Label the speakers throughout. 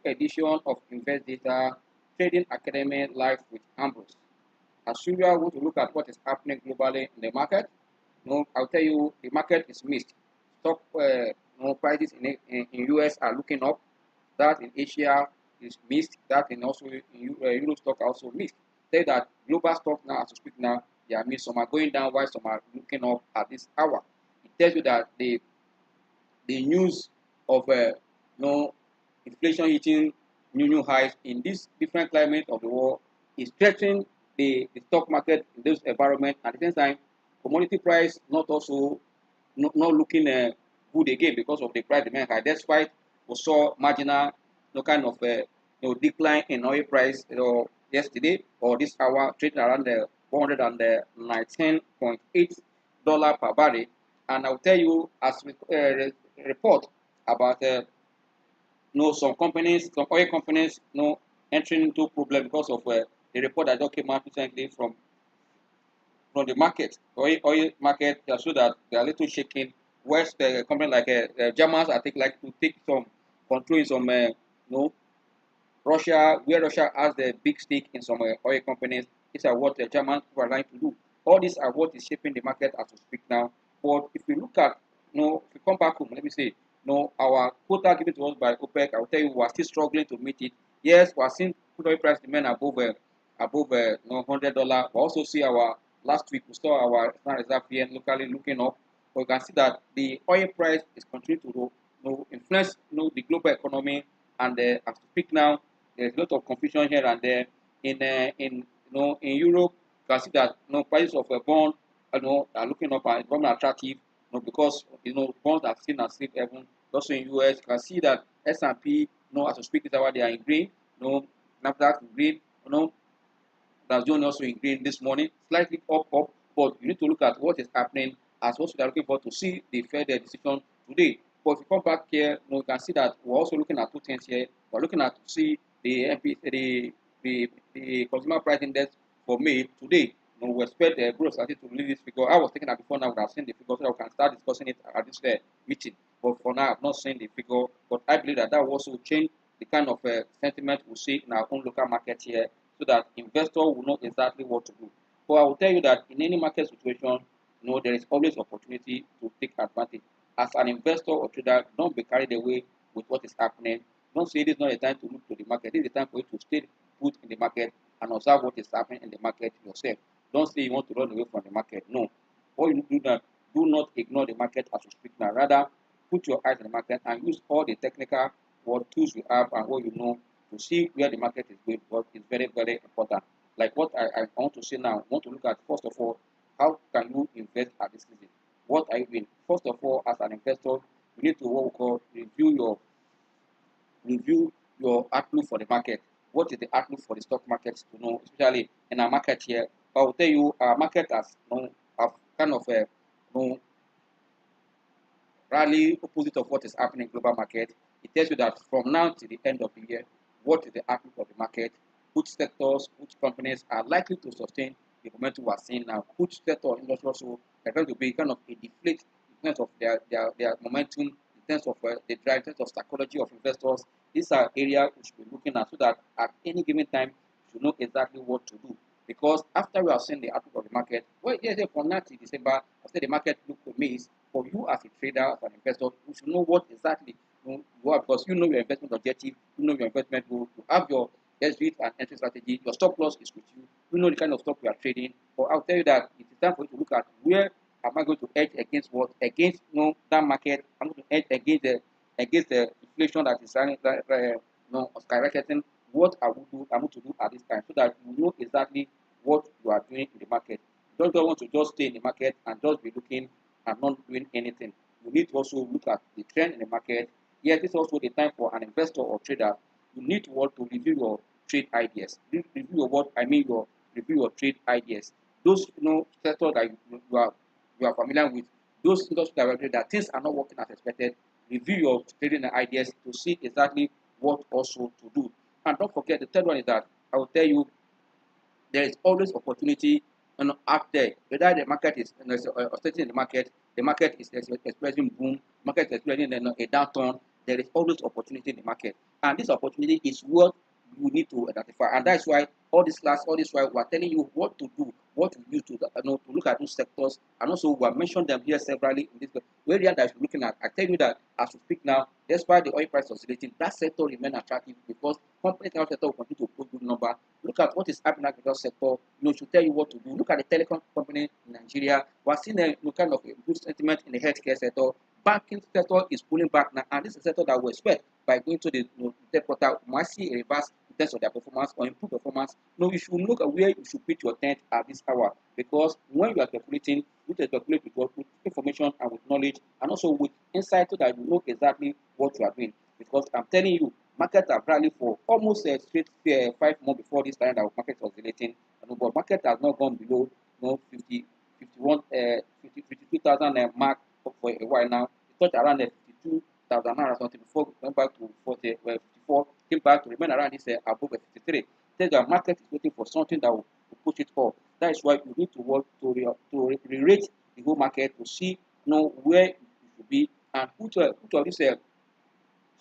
Speaker 1: edition of Investdata Trading Academy Live with Ambrose. As usual, we want to look at what is happening globally in the market. I'll tell you the market is mixed. Stock prices in US are looking up. That in Asia is mixed. That in also in Euro stock are also mixed. Say that global stock now, as we speak now, they are mixed. Some are going down while some are looking up at this hour. It tells you that the news of inflation hitting new highs in this different climate of the world is stretching the stock market in this environment. At the same time, commodity price not looking good again because of the price demand high. Despite we saw marginal kind of decline in oil price yesterday or this hour, trading around the $119.8 per barrel. And I'll tell you as report about some companies, some oil companies, entering into problem because of the report that just came out recently from the market, oil market, so that they are a little shaking. West company like Germans, I think, like to take some control in some, Russia, where Russia has the big stake in some oil companies. These are what the Germans are trying to do. All these are what is shaping the market as we speak now. But if we look at, if we come back home, let me say, our quota given to us by OPEC, I will tell you, we are still struggling to meet it. Yes, we are seeing crude oil price demand above $100. We also see our last week we saw our national reserve here locally looking up. But you can see that the oil price is continuing to influence the global economy, and as we speak now, there's a lot of confusion here and there. In Europe, you can see that prices of a bond are looking up and becoming attractive, because bonds are seen as safe haven. Also in US, you can see that S&P, as we speak this hour, they are in green. Nasdaq in green. That's doing also in green this morning, slightly up, but you need to look at what is happening as what we are looking for to see the Fed decision today. But if you come back here, you can see that we're also looking at two things here. We're looking at to see the consumer price index for May today. We expect the growth started to release this figure. I was thinking that before now we have seen the figure, so that we can start discussing it at this meeting. But for now, I've not seen the figure. But I believe that will also change the kind of sentiment we see in our own local market here, so that investors will know exactly what to do. But I will tell you that in any market situation, there is always opportunity to take advantage. As an investor or trader, don't be carried away with what is happening. Don't say this is not a time to look to the market. This is a time for you to stay put in the market and observe what is happening in the market yourself. Don't say you want to run away from the market. No. All you do that, do not ignore the market as you speak now. Rather, put your eyes on the market and use all the technical tools you have and what you know to see where the market is going, because it's very, very important. Like what I want to say now, I want to look at, first of all, how can you invest at this season? What are you doing? First of all, as an investor, you need to what we call review your outlook for the market. What is the outlook for the stock market to especially in our market here? I will tell you, our market has have kind of rally opposite of what is happening in global market. It tells you that from now to the end of the year, what is the outlook of the market? Which sectors, which companies are likely to sustain the momentum we are seeing now? Which sector or industry also are going to be kind of a deflate in terms of their momentum, in terms of the drive, in terms of psychology of investors. These are areas we should be looking at, so that at any given time, you should know exactly what to do. Because after we have seen the outlook of the market, from now to December, after the market look for me, for you as a trader, as an investor, you should know what exactly you are, because you know your investment objective, you know your investment goal, you have your exit and entry strategy, your stop loss is with you, you know the kind of stock you are trading. But I'll tell you that it is time for you to look at where am I going to hedge against what? Against that market. I'm going to hedge against the inflation that is skyrocketing. What I want to do at this time, so that you know exactly what you are doing in the market. You don't want to just stay in the market and just be looking and not doing anything. You need to also look at the trend in the market. Yes, this is also the time for an investor or trader. You need to want to review your trade ideas. Review your trade ideas. Those sectors that you are familiar with, those industries that things are not working as expected. Review your trading ideas to see exactly what also to do. And don't forget, the third one is that I will tell you, there is always opportunity out there. Whether the market is oscillating in the market is experiencing boom, market is experiencing a downturn. there is always opportunity in the market. And this opportunity is what you need to identify. And that's why all this while we are telling you what to do, what to use to, to look at those sectors. And also we have mentioned them here severally in this area that you're looking at. I tell you that as we speak now, despite the oil price oscillating, that sector remains attractive because companies in our sector will continue to put good number. Look at what is happening in the sector, should tell you what to do. Look at the telecom company in Nigeria. We're seeing a kind of a good sentiment in the healthcare sector. Banking sector is pulling back now, and this is a sector that we expect by going to the third quarter, we might see a reverse in terms of their performance or improved performance. You should look at where you should pitch your tent at this hour, because when you are calculating, you need to calculate with information and with knowledge, and also with insight, so that you know exactly what you are doing. Because I'm telling you, markets have rallied for almost straight 5 months before this time that market was oscillating, but market has not gone below 52,000 mark for a while now. It touched around 52,000 or something before going back to 54, came back to remain around this above 53. Says the market is waiting for something that will push it up. That is why you need to work to re-rate the whole market to see where you should be, and which of these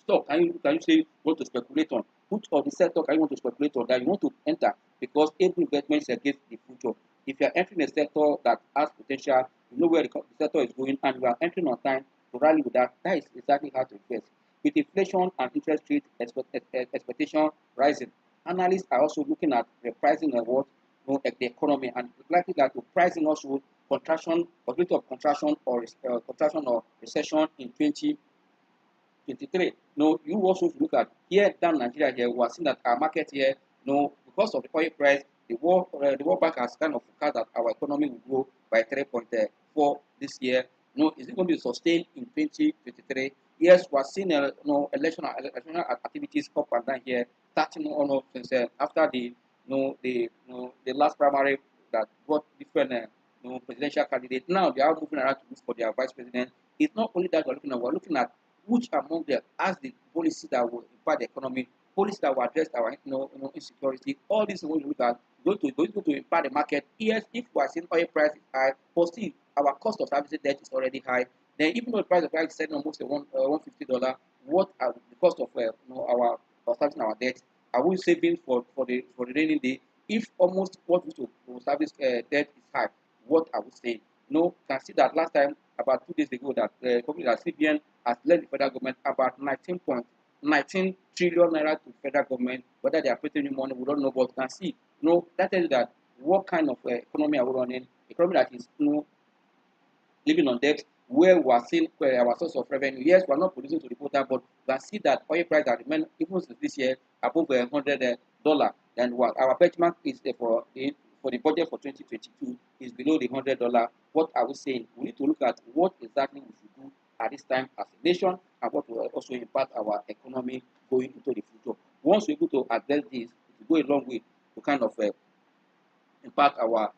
Speaker 1: stock can you say you want to speculate on? Which of the sector can you want to speculate on that you want to enter? Because every investment is against the future. If you are entering a sector that has potential, you know where the sector is going, and you are entering on time to rally with that, that is exactly how to invest. With inflation and interest rate expectation rising, analysts are also looking at repricing of what the economy, and it's likely that to pricing also contraction, possibility of contraction or recession in 2023. You also look at here down Nigeria here, we are seeing that our market here, because of the oil price, the World Bank has kind of forecast that our economy will grow by 3.4 this year. Is it going to be sustained in 2023? Yes, we are seeing electional activities up and down here, starting on since after the last primary that brought different presidential candidates. Now they are moving around to look for their vice president. It's not only that we're looking at which among them has the policy that will impact the economy, policy that will address our insecurity. All these will look at going to impact the market. Yes, if we are seeing oil price is high, but still our cost of servicing debt is already high. Then even though the price of oil is setting almost $150, what are the cost of our servicing our debt? Are we saving for the rainy day? If almost what we to service debt is high, what are we saying? Can see that last time about 2 days ago that the company that CBN has lent the federal government about 19.19 trillion naira to the federal government. Whether they are printing new money, we don't know, but you can see, that tells you that what kind of economy are we running? Economy that is living on debt, where we are seeing our source of revenue. Yes, we are not producing to the quota, but we can see that oil price that remain even this year above $100. Then what our benchmark is for the budget for 2022 is below the $100. What are we saying? We need to look at what exactly we should do at this time as a nation, and what will also impact our economy going into the future. Once we're able to address this, it will go a long way to kind of impact our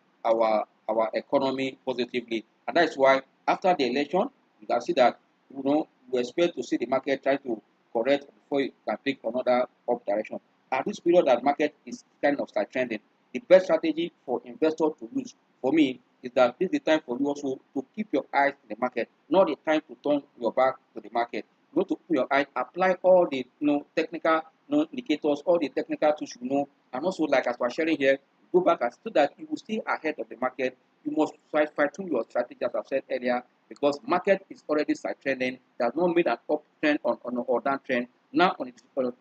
Speaker 1: economy positively. And that's why after the election, you can see that we expect to see the market try to correct before it can take another up direction. At this period, that market is kind of start trending. The best strategy for investors to use, for me, is that this is the time for you also to keep your eyes in the market, not the time to turn your back to the market. You need to put your eyes, apply all the technical indicators, all the technical tools and also, like as we're sharing here, go back and so that you will stay ahead of the market. You must fine-tune your strategy, as I've said earlier, because market is already side trending. There's not made an uptrend or downtrend. Now on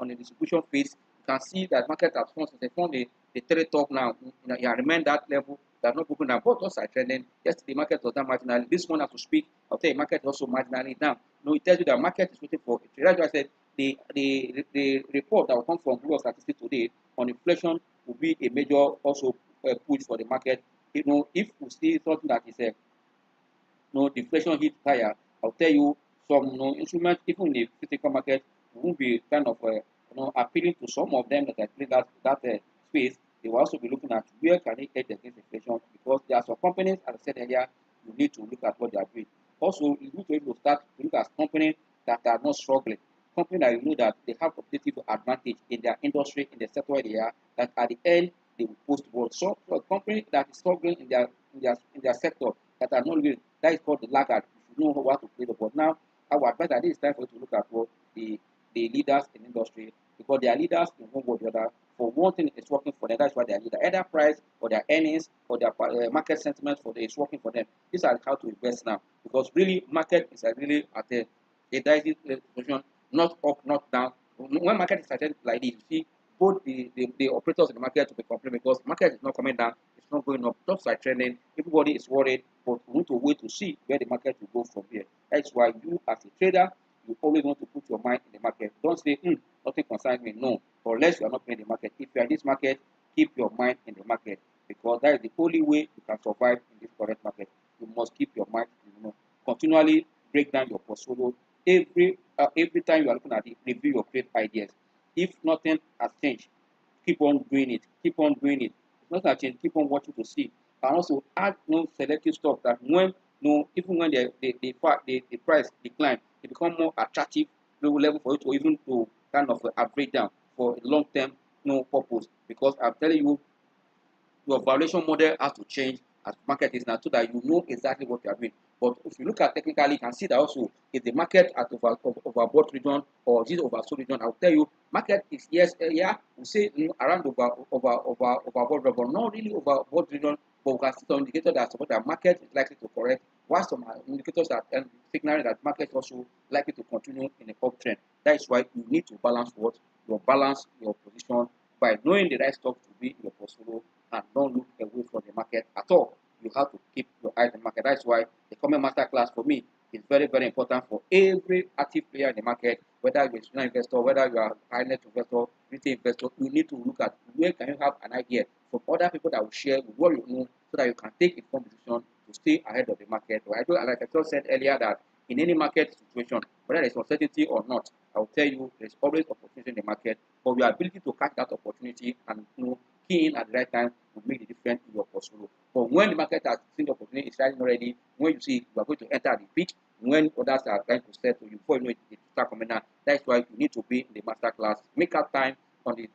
Speaker 1: the distribution phase, you can see that market has formed the trade top now. You remain that level. They are not moving now, both also side trending. Yes, the market was down marginally. This one has to speak. I'll tell you, market also marginally down. It tells you that market is waiting for it. That's why I said the report that will come from Bureau of Statistics today on inflation will be a major also push for the market. If we see something that is deflation hit higher, I'll tell you some instruments even in the physical market will be kind of appealing to some of them that are playing that space. They will also be looking at where can they hedge against inflation, because there are some companies, as I said earlier, you need to look at what they are doing. Also, you need to start to look at companies that are not struggling. Companies that you know that they have competitive advantage in their industry, in the sector where they are, that at the end they will post well. So a company that is struggling in their sector, that are not really, that is called the laggard. You should know how to play the board. Now, I would advise that it is time for you to look at what the leaders in industry, because they are leaders in one way or the other. For one thing, it's working for them. That's why they are leader. Either price or their earnings or their market sentiment for them is working for them. These are how to invest now, because really market is really at a dicey position, not up, not down. When market is started like this, you see both the operators in the market to be complaining because market is not coming down, it's not going up, stocks are trending, everybody is worried, but we need to wait to see where the market will go from here. That's why you as a trader, you always want to put your mind in the market. Don't say, nothing concerns me. No, unless you are not playing the market. If you are in this market, keep your mind in the market, because that is the only way you can survive in this current market. You must keep your mind, continually break down your portfolio. Every time you are looking at it, review your trade ideas. If nothing has changed, keep on doing it. Keep on doing it. If nothing has changed, keep on watching to see. And also add selective stock that when even when the price decline, it become more attractive level for you to even to kind of average down for a long term purpose. Because I'm telling you, your valuation model has to change as market is now, so that you know exactly what you are doing. But if you look at technically, you can see that also if the market at overbought region or this oversold region, I'll tell you market is yes, yeah, we say around overbought region, but not really overbought region. But we can see some indicators that support that market is likely to correct, while some indicators that signaling that market is also likely to continue in a uptrend. That is why you need to balance your position by knowing the right stock to be in your portfolio and don't look away from the market at all. You have to keep your eyes on the market. That's why the common master class for me is very, very important for every active player in the market, whether you're a student investor, whether you are a high net investor, retail investor. You need to look at where can you have an idea from other people that will share with what you know, so that you can take informed decision to stay ahead of the market. So like I just said earlier, that in any market situation, whether there's uncertainty or not, I'll tell you there's always opportunity in the market, but your ability to catch that opportunity and key in at the right time will make the difference in your portfolio. But when the market has seen the opportunity, is rising already, when you see you are going to enter the peak, when others are trying to sell to you, before you know it start coming down. That's why you need to be in the master class. Make out time on the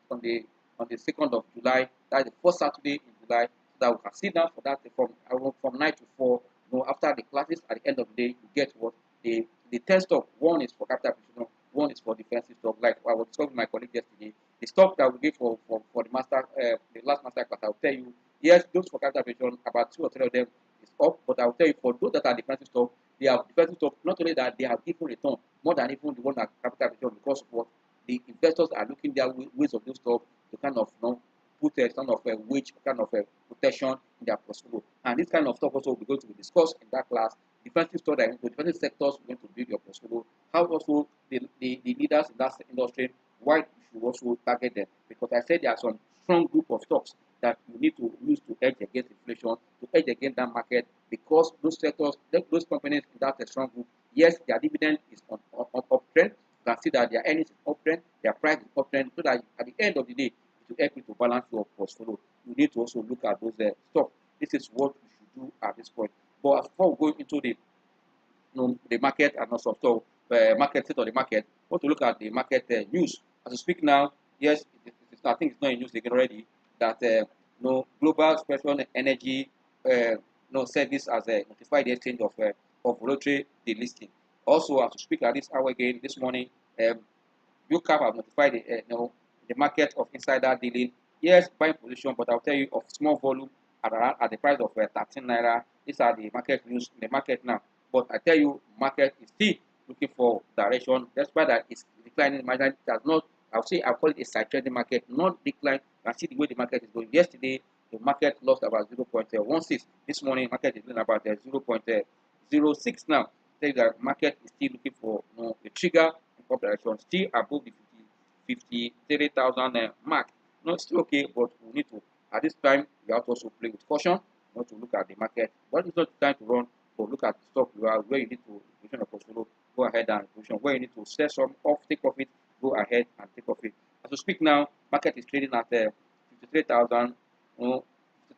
Speaker 1: 2nd of July. That's the first Saturday in July, so that we can sit down for that from 9 to 4. After the classes at the end of the day, you get what the 10 stock. One is for capital appreciation, one is for defensive stock. Like I was talking with my colleague yesterday, the stock that we give for the last master class, I'll tell you, yes, those for capital appreciation, about 2 or 3 of them is up, but I'll tell you for those that are defensive stock, they have defensive stock. Not only that, they have given return more than even the one that capital appreciation, because of what the investors are looking their ways of those stock to kind of put a kind of a wage kind of a protection in their portfolio. And this kind of stuff also we're going to be discussed in that class. Defensive stock, the defensive sectors we're going to build your portfolio. How also the leaders in that industry, why you should also target them. Because I said there are some strong group of stocks that you need to use to hedge against inflation, to hedge against that market, because those sectors, those companies in that strong group, yes, their dividend is on uptrend. You can see that their earnings is uptrend, their price is uptrend, so that at the end of the day, to help you to balance your portfolio, you need to also look at those stocks. This is what you should do at this point. But before we go into the market and also market state of the market, we want to look at the market news. As we speak now, yes, I think it's not in news again already that global special energy service has notified the exchange of voluntary delisting. Also, as we speak at this hour again this morning, UCAP have notified the market of insider dealing. Yes, buying position, but I'll tell you of small volume at the price of 13 naira. These are the market news in the market now. But I tell you, market is still looking for direction. Despite that it's declining, market does not. I'll call it a side trading market, not decline. You can see the way the market is going. Yesterday, the market lost about 0.16. This morning, market is doing about 0.06 now. Say that market is still looking for a trigger in direction, still above the 53,000 mark. No, it's still okay, but we need to, at this time, we have to also play with caution, not to look at the market. But it's not time to run, but look at the stock you are, where you need to position a portfolio, go ahead and position. Where you need to sell some off, take profit, go ahead and take profit. As we speak now, market is trading at 53,000,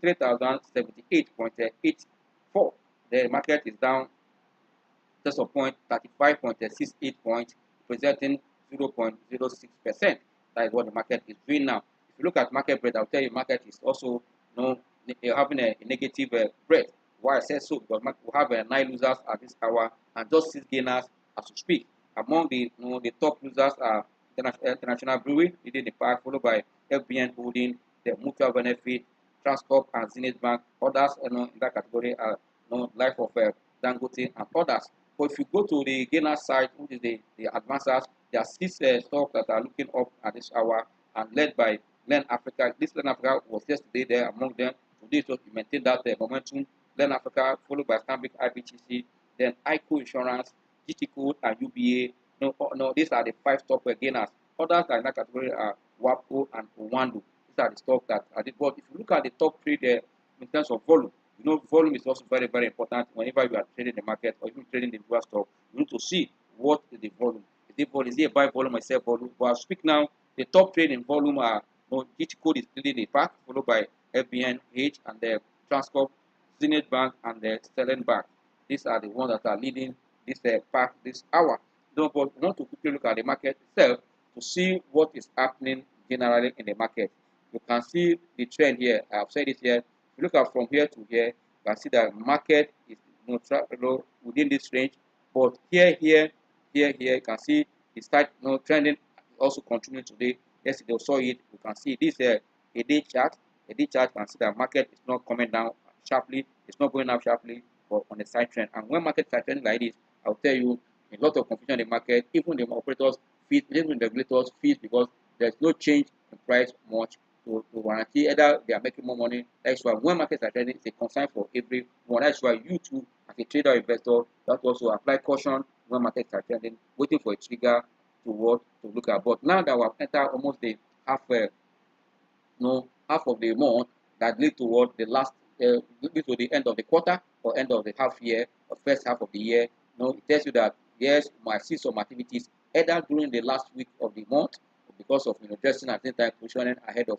Speaker 1: 53,078.84. The market is down just a point, 35.68 points, presenting 0.06%. That is what the market is doing now. If you look at market breadth, I'll tell you market is also having a negative breadth. Why I say so? Because we have 9 losers at this hour and just 6 gainers as we speak. Among the top users are International Brewery leading the pack, followed by FBN Holding, the Mutual Benefit, Transcorp, and Zenith Bank. Others in that category are Life of Dangote and others. But if you go to the gainer side, which is the advancers, there are six stocks that are looking up at this hour and led by Len Africa. This Len Africa was yesterday there among them. Today it was maintained that momentum. Len Africa followed by Stanbic IBTC, then ICO Insurance, GT Code, and UBA. No, these are the five top gainers. Others in that category are WAPO and Owando. These are the stocks that are the. But if you look at the top three there in terms of volume, volume is also very, very important whenever you are trading the market or even trading the dual stock. You need to see what is the volume. Is it a buy volume or sell volume? But I speak now, the top trading volume are GT Code is leading the pack, followed by FBN, H, and the Transcorp, Zenith Bank, and the Sterling Bank. These are the ones that are leading this pack this hour. But we want to quickly look at the market itself to see what is happening generally in the market. You can see the trend here. I've said it here. If you look at from here to here, you can see that market is within this range. But here, you can see it start trending. Also continue today. Yesterday we saw it. You can see this a day chart. A day chart, you can see that market is not coming down sharply. It's not going up sharply, but on the side trend. And when markets are trending like this, I'll tell you a lot of confusion in the market. Even the operators fees, even the regulators fees, because there's no change in price much to guarantee either they are making more money. That's why when markets are trending, it's a concern for everyone. That's why you too, as a trader or investor, that also apply caution when markets are trending, waiting for a trigger to what to look at. But now that we have entered almost the half half of the month, that lead toward the last lead to the end of the quarter or end of the half year or first half of the year. It tells you that yes, you might see some activities either during the last week of the month because of dressing at the same time positioning ahead of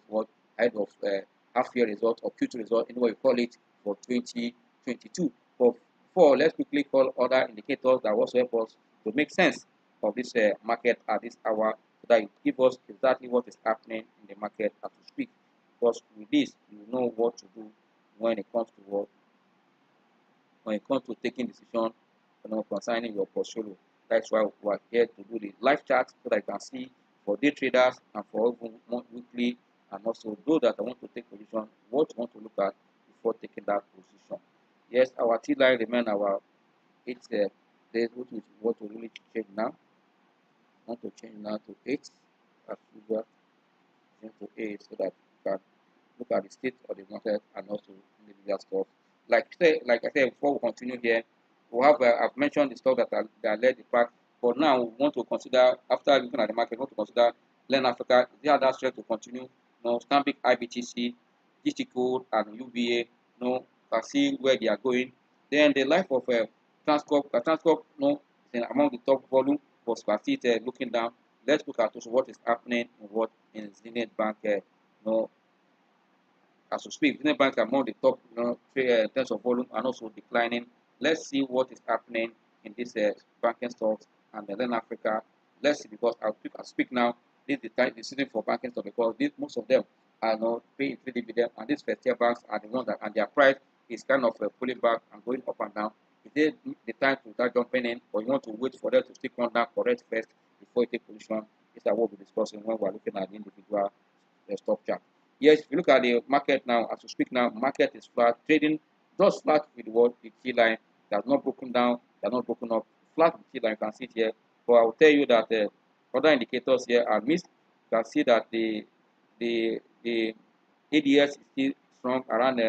Speaker 1: half year result or Q2 result, anyway you call it, for 2022. But before, let's quickly call other indicators that also help us to make sense of this market at this hour, so that it give us exactly what is happening in the market as we speak. Because with this, you know what to do when it comes to taking decision concerning your portfolio. That's why we are here to do the live chat so that you can see for day traders and for weekly, and also those that want to take position, what you want to look at before taking that position. Yes, our T line remain our 8 days, which is what to really change now. I want to change now to 8 as usual. Change to 8 so that you can look at the state of the market and also individual stuff. Like I said, before we continue here, we have I've mentioned the stock that led the pack. But now we want to consider, after looking at the market, we want to consider Len Africa. Is there that strength to continue? Stanbic IBTC, GT Code, and UBA. Can see where they are going. Then the life of Transcorp. Transcorp, is among the top volume, but still looking down. Let's look at also what is happening in Zenith Bank. As we speak, Zenith Bank are among the top in terms of volume and also declining. Let's see what is happening in these banking stocks and then Africa. Let's see, because I speak now. This is the season for banking stocks, because most of them are not paying dividend, and these first tier banks are the ones that, and their price is kind of pulling back and going up and down. Is it the time to start jumping in, or you want to wait for them to stick on that correct first before you take position? These are what we're discussing when we're looking at the individual stock chart. Yes, if you look at the market now, as we speak now, market is flat, trading just flat with the T line. That's not broken down, that's not broken up, flat with T line. You can see it here. But I will tell you that other indicators here are missed. You can see that the ADS is still strong around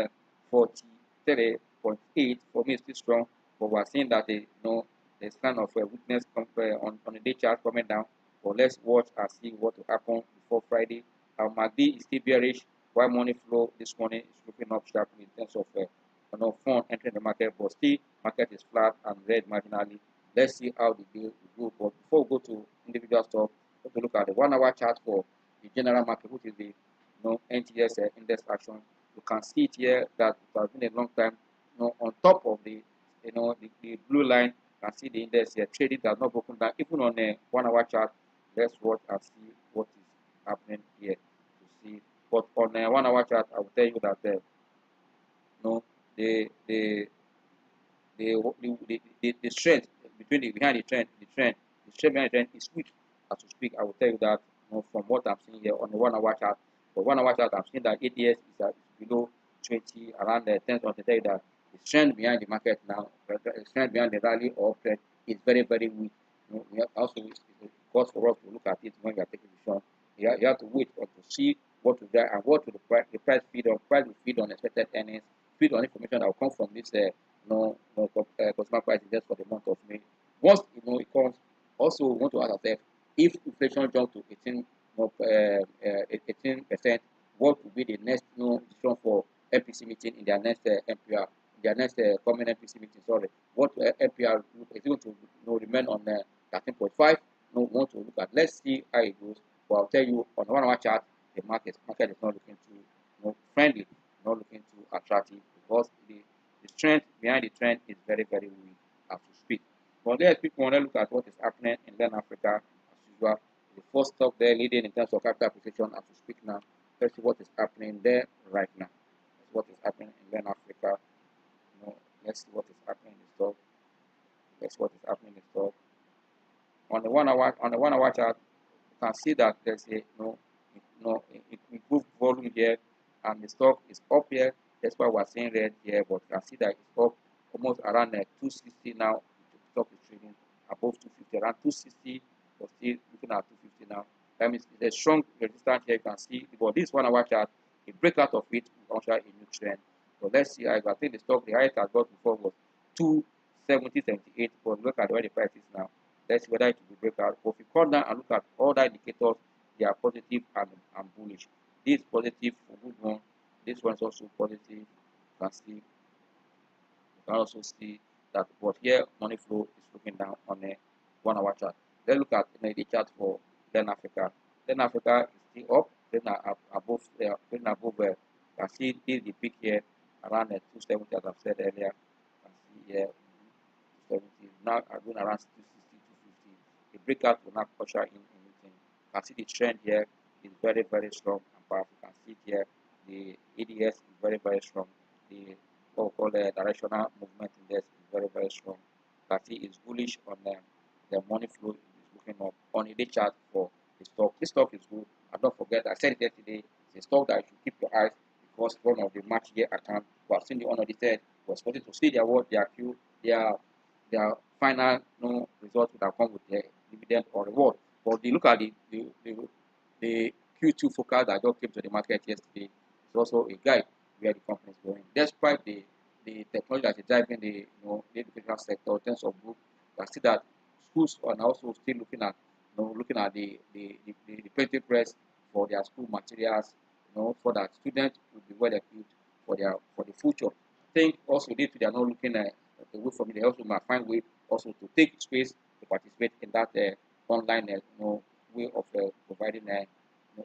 Speaker 1: 43.8. For me, it's still strong, but we're seeing that there's kind of a weakness on the day chart coming down. But let's watch and see what will happen before Friday. MACD is still bearish, while money flow this morning is looking up sharply in terms of fund entering the market, but still market is flat and red marginally. Let's see how the day will go. But before we go to individual stock, we have to look at the 1 hour chart for the general market, which is the NTS index action. You can see it here that it has been a long time on top of the the blue line. You can see the index here trading has not broken down even on a 1 hour chart. Let's watch and see what is happening here to see. But on a 1 hour chart, I will tell you that the strength, between the behind the trend behind the trend is weak as we speak. I will tell you that, from what I'm seeing here on the 1 hour chart. The 1 hour chart, I'm seeing that ADS is below 20, around the 10th of the day, that the trend behind the market now, the trend behind the rally or trend is very, very weak. We have also, it's cause for us to look at it when we are taking decision. You have to wait to see what to get and what to the price feed on. Price will feed on expected earnings, feed on information that will come from this consumer price index for the month of May. Once it comes, also we want to ask ourselves, if inflation jump to 18%, what will be the next decision for MPC meeting in their next MPR, their next common MPC meeting? Sorry, what MPR is going to remain on 13.5? We want to look at. Let's see how it goes. But I'll tell you, on the 1 hour chart, the market is not looking too friendly, not looking too attractive, because the trend behind the trend is very, very weak as we speak. But let's look at what is happening in Latin Africa as usual. The first stock there leading in terms of capital appreciation as we speak now. Let's see what is happening there right now. That's what is happening in Latin Africa. Let's see what is happening in the stock. Let's see what is happening in the stock. On the 1 hour chart, you can see that there's a improved volume here, and the stock is up here. That's why we're seeing red here, but you can see that it's up almost around 260 now. The stock is trading above 250, around 260, but still looking at 250 now. That means there's a strong resistance here. You can see, but this 1 hour chart, a breakout of it will usher a new trend. So let's see. I think the stock, the highest I got before was 270.78, but look at where the price is now. Let's see whether it will be breakout. But if you come down and look at all the indicators, they are positive and bullish. This is positive for good one. This one is also positive. You can also see that. But here, money flow is looking down on a 1 hour chart. Let's look at the chart for Latin Africa. Latin Africa is still up. Then above. You can see this is the peak here around 270, as I've said earlier. You can see here 270. Now I'm going around 260, 250. The breakout will not usher in anything. You can see the trend here is very, very strong and powerful. You can see here the ADS is very, very strong. The what we call the directional movement index is very, very strong. You can see it's bullish on the money flow is looking up on a day chart for the stock. This stock is good. And don't forget, I said it yesterday, it's a stock that you should keep your eyes, because one of the March year account, we have seen the unaudited, was supposed to see their final result would have come with their dividend or reward. But they look at the Q2 forecast that just came to the market yesterday. It's also a guide where the company is going. Despite the technology that is driving the educational sector in terms of book, I see that schools are also still looking at the printing press for their school materials, for that students will be well equipped for the future. I think also they are not looking away from it. They also might find way also to take space to participate in that online way of providing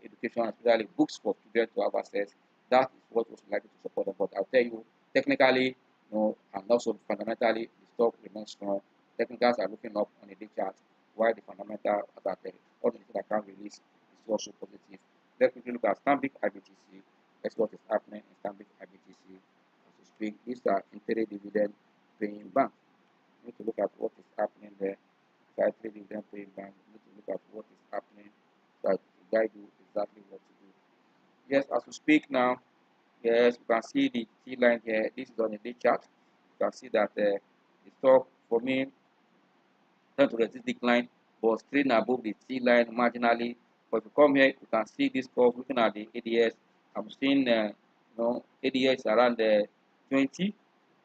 Speaker 1: education, especially books for students to have access. That is what was likely to support them. But I'll tell you, technically, and also fundamentally, the stock remains strong. Technicals are looking up on a day chart, while the fundamental that all the account release is also positive. Let's quickly look at Stanbic IBTC. That's what is happening in Stanbic IBTC as we speak. These are interim dividend paying bank. We need to look at what is happening there. Interim dividend paying bank. We need to look at what is happening so that to guide you exactly what to do. Yes, as we speak now, yes, you can see the T line here. This is on the day chart. You can see that the stock for me tend to resist decline, but trading above the T line marginally. But if you come here, you can see this curve looking at the ADS. I'm seeing ADS around the 20,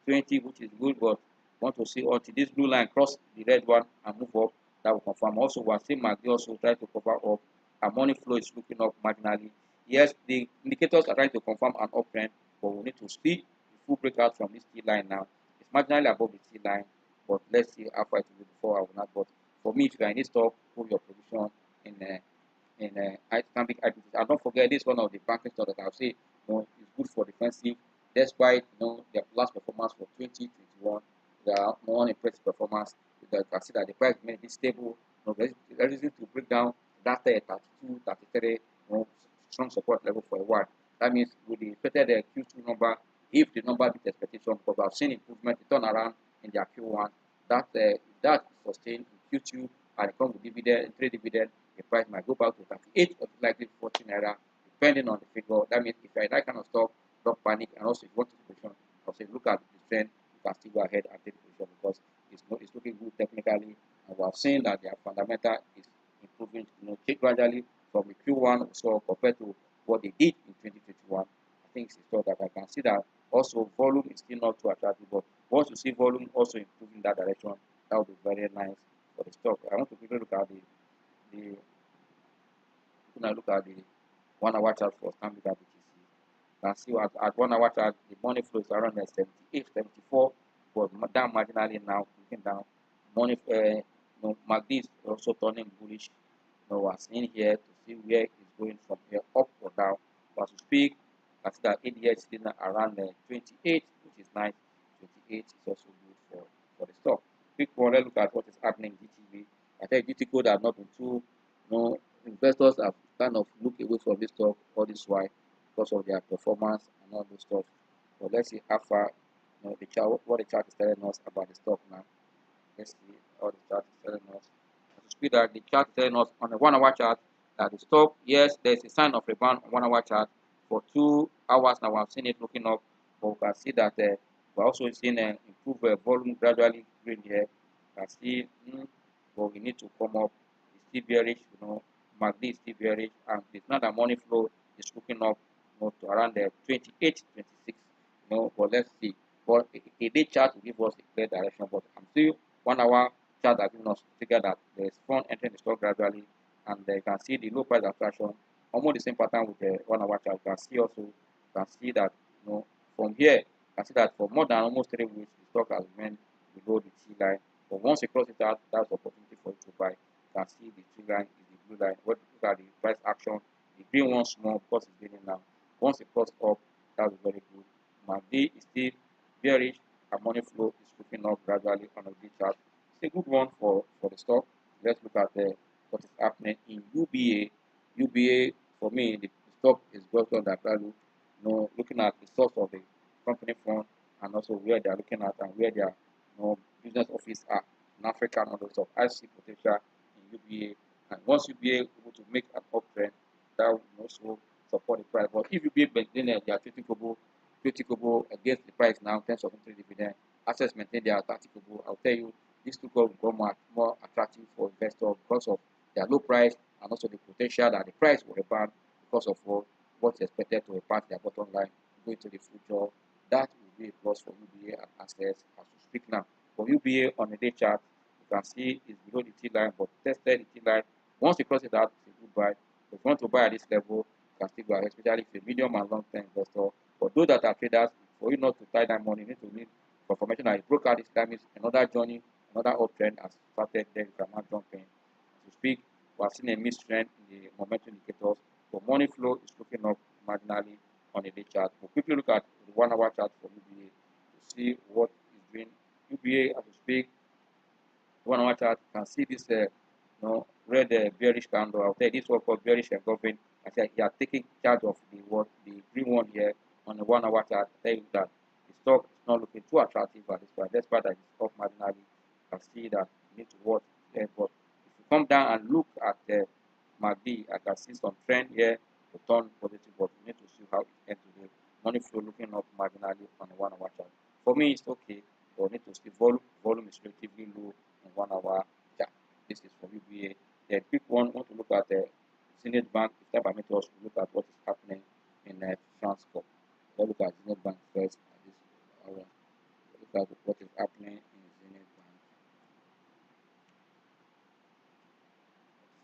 Speaker 1: which is good, but want to see until this blue line cross the red one and move up, that will confirm. Also, we are seeing MACD also try to cover up. Our money flow is looking up marginally. Yes, the indicators are trying to confirm an uptrend, but we need to see the full breakout from this T line now. It's marginally above the T line, but let's see how far it will be before I will not. But for me, if you are in this stock, put your position in Stanbic IBTC. And don't forget, this is one of the banking stocks that I'll say is good for defensive. Despite their last performance for 2021, their more impressive performance. You can see that the price may be stable. There is reason to break down that 32, 33 strong support level for a while. That means with the expected Q2 number, if the number beats expectation, because I've seen improvement, turn around in their Q1, that that sustained in Q2 and it comes with dividend, trade dividend, the price might go back to 38 or likely 40 naira, depending on the figure. That means if you're in that kind of stock, don't panic. And also, if you want to position, I'll say look at the trend, you can still go ahead and take position because it's looking good technically, and we have seen that their fundamental is improving, gradually from the Q1 or so compared to what they did in 2021. I think it's a stock that I can see that also volume is still not too attractive, but once you see volume also improving that direction, that would be very nice for the stock. I want to quickly look at the when I look at the 1 hour chart for Stanbic IBTC. You can see at 1 hour chart the money flow is around 78, 74, but down marginally now, looking down. Money MACD is also turning bullish. We're seeing here to see where it's going from here, up or down. But as we speak, I see that ADX is around 28, which is nice. 28 is also good for the stock. Quick one, let's look at what is happening in GTV. I think GT code have not been too, investors have kind of looked away from this stock all this while because of their performance and all those stuff. But let's see how far, the chart, what the chart is telling us about the stock now. Let's see what the chart is telling us. To speed that, the chart is telling us on the 1 hour chart that the stock, yes, there's a sign of rebound on 1 hour chart for 2 hours now. I've seen it looking up, but we can see that we're also seeing an improved volume gradually green here. You can see, but we need to come up. It's still bearish, MACD is still bearish, and it's not that money flow is looking up, to around 28, 26. But let's see. But a day chart will give us a clear direction, but I'm still 1 hour chart that giving us figure that there's fund entering the stock gradually, and you can see the low price attraction, almost the same pattern with the 1 hour chart. You can see also, you can see that, from here, you can see that for more than almost 3 weeks, the stock has remained below the T line. But once you cross it out, that's the opportunity for you to buy. You can see the T line is the blue line. What look at the price action, the green one small because it's gaining now. Once it cross up, that's very good. MACD is still bearish, and money flow is looking up gradually on a day chart. It's a good one for the stock. Let's look at what is happening in UBA. UBA, for me, the stock is just on that value. Looking at the source of the company fund and also where they are looking at and where their business office are in Africa and all those stuff. I see potential in UBA, and once UBA able to make an uptrend, that will also support the price. But if UBA maintain their 20 kobo against the price now, 10 of trade dividend, assets maintain their 30 kobo, I'll tell you these two will become more attractive for investors because of their low price and also the potential that the price will rebound because of what's expected to impact their bottom line going to the future. That will be a plus for UBA and assets as we speak now. For UBA on the day chart, you can see it's below the T line, but tested the T line. Once you cross it out, it's a good buy. If you want to buy at this level, you can still go ahead, especially if you're a medium and long term investor. For those that are traders, for you not to tie that money, you need confirmation that it broke out this time. Is another journey, another uptrend has started. Then you can now jump in. As we speak, we have seen a mixed trend in the momentum indicators. For money flow is looking up marginally on a day chart. We'll quickly look at the 1 hour chart for UBA to see what is doing. UBA, as we speak, 1 hour chart, you can see this red bearish candle out there. This one called bearish engulfing. I said you are taking charge of the green one here on the 1 hour chart. I tell you that the stock is not looking too attractive at this point. Despite that it's up marginally, you can see that you need to watch there. But if you come down and look at the MACD, I can see some trend here to turn positive, but we need to see how it ends today. Money flow looking up marginally on the 1 hour chart. For me, it's okay, but we need to see volume is relatively low on 1 hour chart. This is for UBA. The quick one, want to look at the Zenith Bank. If that permits us to look at what is happening in transport. Let's look at Zenith Bank first. Look at what is happening in Zenith Bank.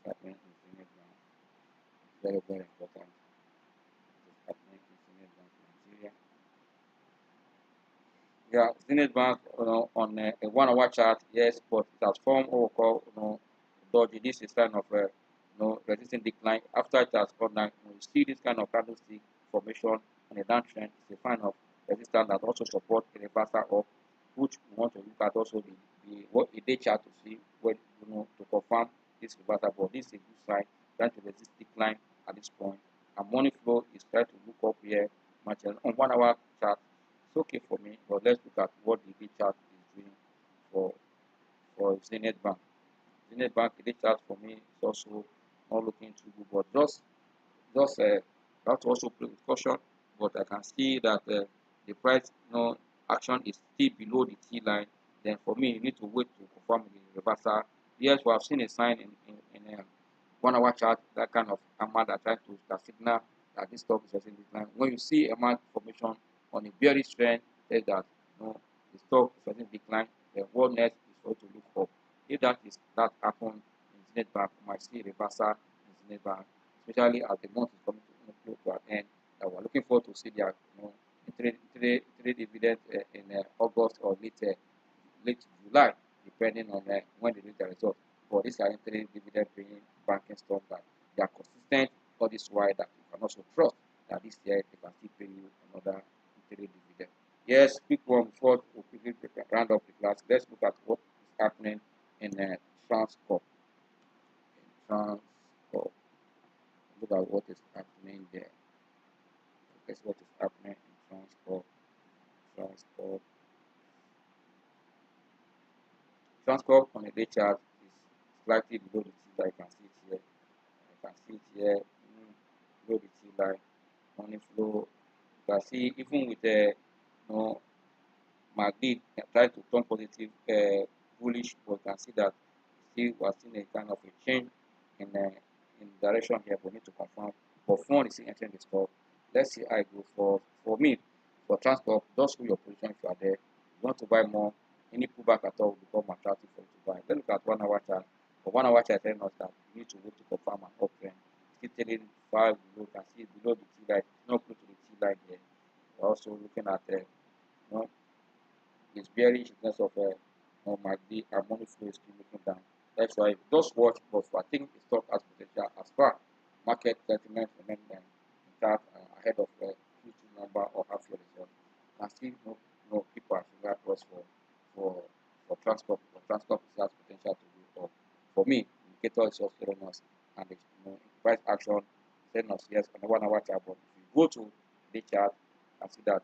Speaker 1: What's happening in Zenith Bank? Very, very important. What is happening in Zenith Bank Nigeria? Yeah, Zenith Bank on a 1 hour chart, yes, but it has formed what we call dodgy. This is kind of resisting decline. After it has gone down, you see this kind of candlestick formation on a downtrend. It's a sign of resistance that also supports a reversal up, which we want to look at also the day chart to see when to confirm this reversal. But this is a good sign, trying to resist decline at this point. And money flow is trying to look up here. On 1 hour chart, it's okay for me, but let's look at what the day chart is doing for Zenith Bank. Zenith Bank, the chart for me is also not looking too good, but just have to also play with caution. But I can see that the price, action is still below the T line. Then for me, you need to wait to confirm the reversal. Yes, we have seen a sign in 1 hour chart, that kind of amount that trying to signal that this stock is in decline. When you see a mark formation on a bearish trend, says that the stock is in decline, the world net is going to look up. If that happens in Zenith Bank, you might see a reversal in Zenith Bank, especially as the month is coming to close to an end. We're looking forward to see their trade dividend in August or late July, depending on when they do the result. But these are interim dividend paying banking stocks that they are consistent all this while, that you can also trust that this year they can still pay you another interim dividend. Yes, quick one before we quickly round up the class. Let's look at what is happening in Transcorp. Look at what is happening there. Guess what is happening in Transcorp. Transcorp on a day chart is slightly below the T line. You can see it here. Below the T line. Money flow. You can see even with the MACD try to turn positive, bullish, but you can see that still we are seeing a kind of a change in direction here. We need to confirm. But fund is entering the stock. Let's see how it goes. For me, for Transcorp, just hold your position if you are there. You want to buy more, any pullback at all will become attractive for you to buy. Let's look at 1 hour chart. For 1 hour chart, telling us that you need to wait to confirm an uptrend. Still telling far below, you can see below the T line, not close to the T line here. We're also looking at it's bearish in terms of MACD and money flow is still looking down. That's why just watch, but I think the stock has potential as far market sentiment remain intact ahead of Q2 number or half year result. And still people are figuring across for Transcorp. Transcorp has potential to do up. For me, indicator is just telling us, and the price action telling us yes on the 1 hour chart. But if you go to the chart and see that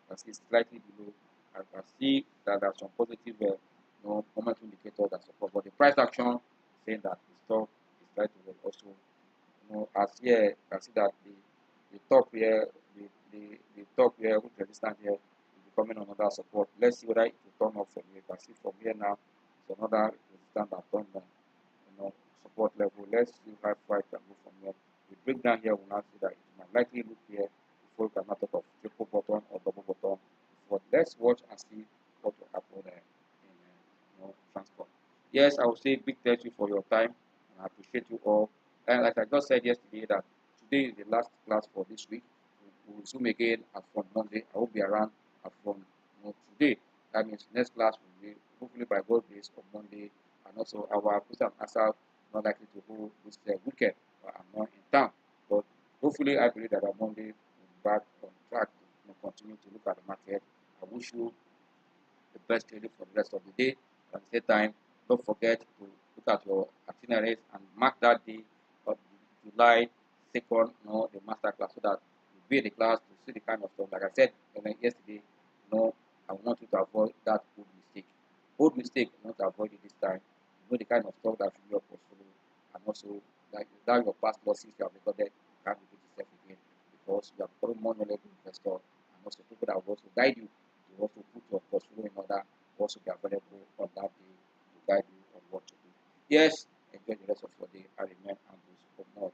Speaker 1: it's slightly below, I can see that there's some positive momentum indicator that support, but the price action saying that the stock is trying to also, as here you can see that the top here, the top here with resistance here is becoming another support. Let's see whether it will turn up from here. You can see from here now it's another resistance that turned down, support level. Let's see how far it can go from here. We break down here, we'll now see that it might likely look here before we can talk of triple bottom or double bottom. But let's watch and see what will happen in Transcorp. Yes, I will say big thank you for your time, and I appreciate you all. And like I just said yesterday, that today is the last class for this week. We will zoom again from Monday. I will be around from today. That means next class will be hopefully by God's grace on Monday, and also our question and answer not likely to hold this weekend. I'm not in town, but hopefully I believe that on Monday we'll be back on track to continue to look at the market. I wish you the best trading for the rest of the day. At the same time, don't forget to look at your itineraries and mark that day of July 2nd, the master class, so that you be in the class to see the kind of stuff. Like I said yesterday, I want you to avoid that old mistake. Old mistake, not avoid it this time. You know the kind of stuff that should be your portfolio, and also that your past losses you have recorded, you can't repeat yourself again, because you are becoming more knowledgeable investor, and also people that will also guide you to also put your portfolio in order, also be available on that day to guide you on what to do. Yes, enjoy the rest of your day. I remain Ambrose for more.